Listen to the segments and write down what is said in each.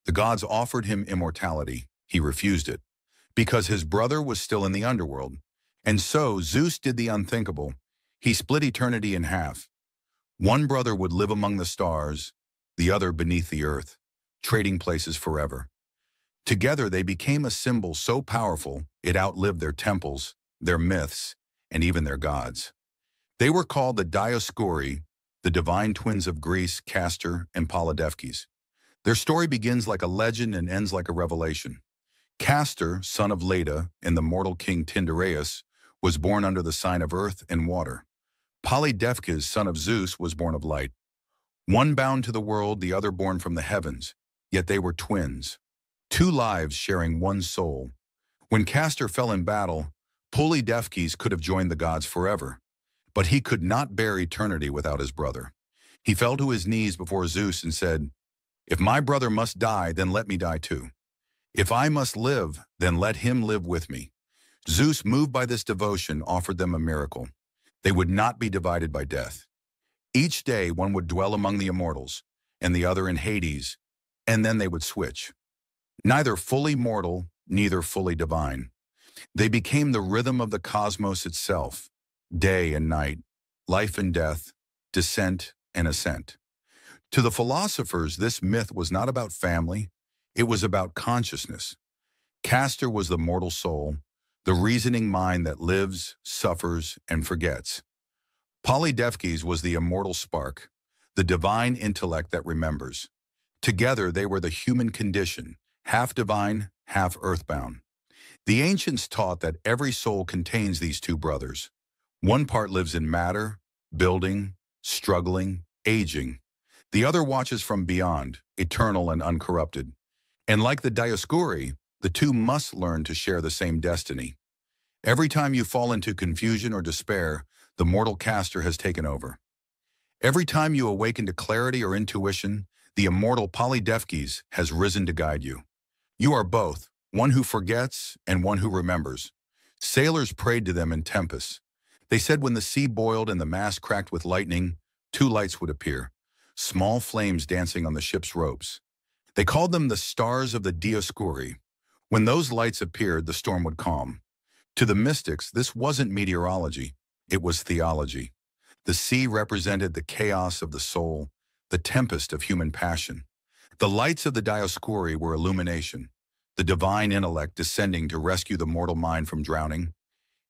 The gods offered him immortality. He refused it, because his brother was still in the underworld. And so Zeus did the unthinkable. He split eternity in half. One brother would live among the stars, the other beneath the earth, trading places forever. Together they became a symbol so powerful it outlived their temples, their myths, and even their gods. They were called the Dioscuri, the divine twins of Greece, Castor and Polydefkis. Their story begins like a legend and ends like a revelation. Castor, son of Leda and the mortal king Tyndareus, was born under the sign of earth and water. Polydefkis, son of Zeus, was born of light. One bound to the world, the other born from the heavens, yet they were twins. Two lives sharing one soul. When Castor fell in battle, Polydefkis could have joined the gods forever, but he could not bear eternity without his brother. He fell to his knees before Zeus and said, "If my brother must die, then let me die too. If I must live, then let him live with me." Zeus, moved by this devotion, offered them a miracle. They would not be divided by death. Each day one would dwell among the immortals, and the other in Hades, and then they would switch. Neither fully mortal, neither fully divine. They became the rhythm of the cosmos itself, day and night, life and death, descent and ascent. To the philosophers, this myth was not about family, it was about consciousness. Castor was the mortal soul, the reasoning mind that lives, suffers, and forgets. Polydefkis was the immortal spark, the divine intellect that remembers. Together they were the human condition, half divine, half earthbound. The ancients taught that every soul contains these two brothers. One part lives in matter, building, struggling, aging. The other watches from beyond, eternal and uncorrupted. And like the Dioscuri, the two must learn to share the same destiny. Every time you fall into confusion or despair, the mortal Castor has taken over. Every time you awaken to clarity or intuition, the immortal Polydefkis has risen to guide you. You are both, one who forgets and one who remembers. Sailors prayed to them in tempests. They said when the sea boiled and the mast cracked with lightning, two lights would appear, small flames dancing on the ship's ropes. They called them the stars of the Dioscuri. When those lights appeared, the storm would calm. To the mystics, this wasn't meteorology, it was theology. The sea represented the chaos of the soul, the tempest of human passion. The lights of the Dioscuri were illumination, the divine intellect descending to rescue the mortal mind from drowning.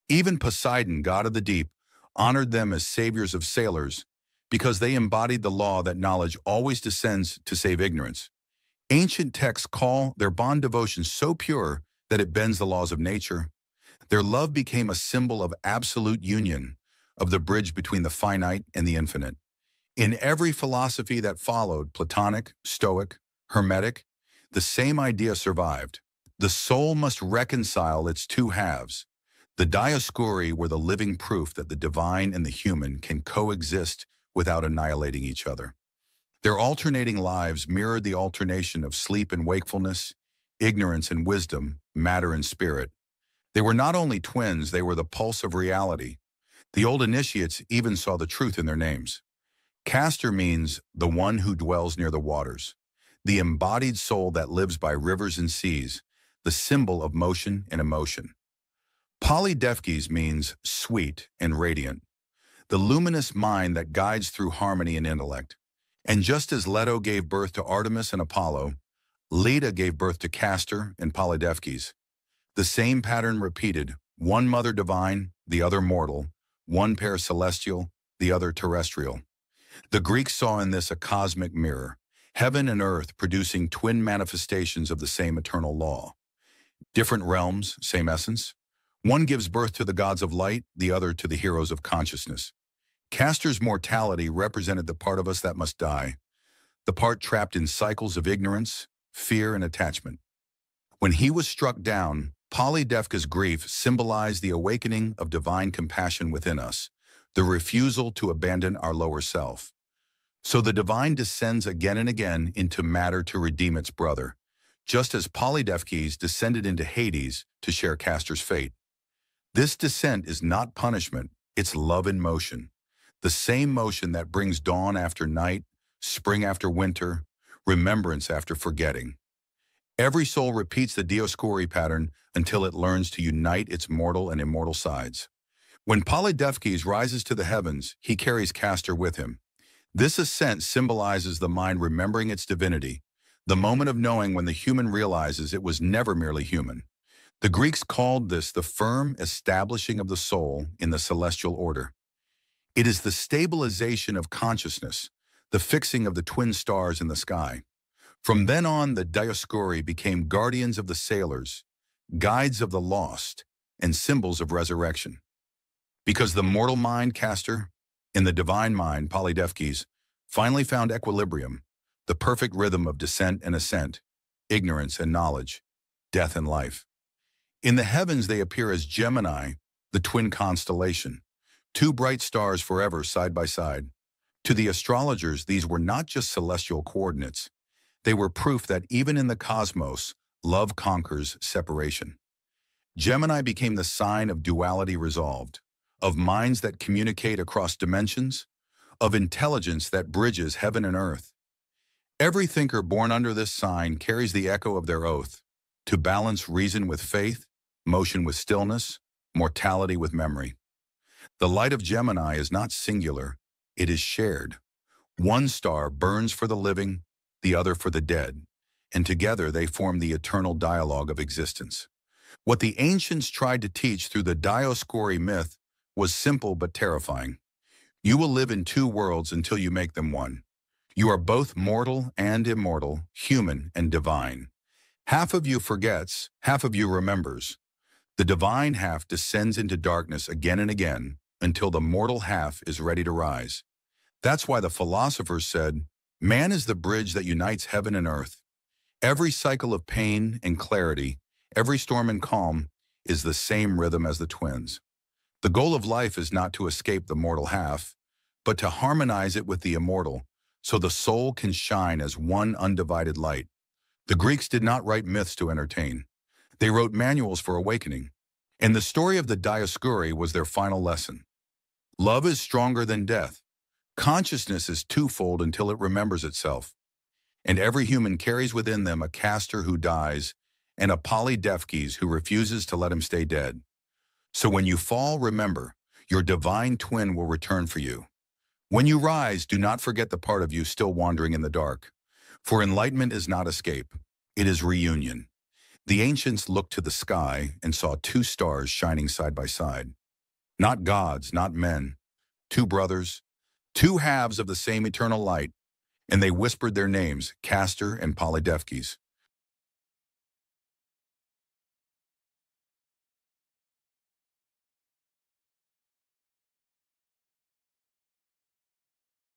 Even Poseidon, god of the deep, honored them as saviors of sailors because they embodied the law that knowledge always descends to save ignorance. Ancient texts call their bond devotion so pure that it bends the laws of nature. Their love became a symbol of absolute union, of the bridge between the finite and the infinite. In every philosophy that followed, Platonic, Stoic, Hermetic, the same idea survived. The soul must reconcile its two halves. The Dioscuri were the living proof that the divine and the human can coexist without annihilating each other. Their alternating lives mirrored the alternation of sleep and wakefulness, ignorance and wisdom, matter and spirit. They were not only twins, they were the pulse of reality. The old initiates even saw the truth in their names. Castor means the one who dwells near the waters, the embodied soul that lives by rivers and seas, the symbol of motion and emotion. Polydefkis means sweet and radiant, the luminous mind that guides through harmony and intellect. And just as Leto gave birth to Artemis and Apollo, Leda gave birth to Castor and Polydefkis. The same pattern repeated, one mother divine, the other mortal, one pair celestial, the other terrestrial. The Greeks saw in this a cosmic mirror, heaven and earth producing twin manifestations of the same eternal law. Different realms, same essence. One gives birth to the gods of light, the other to the heroes of consciousness. Castor's mortality represented the part of us that must die, the part trapped in cycles of ignorance, fear, and attachment. When he was struck down, Polydefkis' grief symbolized the awakening of divine compassion within us, the refusal to abandon our lower self. So the divine descends again and again into matter to redeem its brother, just as Polydefkis descended into Hades to share Castor's fate. This descent is not punishment, it's love in motion. The same motion that brings dawn after night, spring after winter, remembrance after forgetting. Every soul repeats the Dioscuri pattern until it learns to unite its mortal and immortal sides. When Polydefkis rises to the heavens, he carries Castor with him. This ascent symbolizes the mind remembering its divinity, the moment of knowing when the human realizes it was never merely human. The Greeks called this the firm establishing of the soul in the celestial order. It is the stabilization of consciousness, the fixing of the twin stars in the sky. From then on, the Dioscuri became guardians of the sailors, guides of the lost, and symbols of resurrection. Because the mortal mind, Castor, and the divine mind, Polydefkis, finally found equilibrium, the perfect rhythm of descent and ascent, ignorance and knowledge, death and life. In the heavens they appear as Gemini, the twin constellation, two bright stars forever side by side. To the astrologers, these were not just celestial coordinates. They were proof that even in the cosmos, love conquers separation. Gemini became the sign of duality resolved, of minds that communicate across dimensions, of intelligence that bridges heaven and earth. Every thinker born under this sign carries the echo of their oath, to balance reason with faith, motion with stillness, mortality with memory. The light of Gemini is not singular, it is shared. One star burns for the living, the other for the dead, and together they form the eternal dialogue of existence. What the ancients tried to teach through the Dioscuri myth was simple but terrifying. You will live in two worlds until you make them one. You are both mortal and immortal, human and divine. Half of you forgets, half of you remembers. The divine half descends into darkness again and again until the mortal half is ready to rise. That's why the philosophers said, man is the bridge that unites heaven and earth. Every cycle of pain and clarity, every storm and calm, is the same rhythm as the twins. The goal of life is not to escape the mortal half, but to harmonize it with the immortal, so the soul can shine as one undivided light. The Greeks did not write myths to entertain. They wrote manuals for awakening, and the story of the Dioscuri was their final lesson. Love is stronger than death. Consciousness is twofold until it remembers itself, and every human carries within them a Castor who dies and a Polydefkis who refuses to let him stay dead. So when you fall, remember, your divine twin will return for you. When you rise, do not forget the part of you still wandering in the dark. For enlightenment is not escape, it is reunion. The ancients looked to the sky and saw two stars shining side by side. Not gods, not men, two brothers, two halves of the same eternal light, and they whispered their names, Castor and Polydefkis.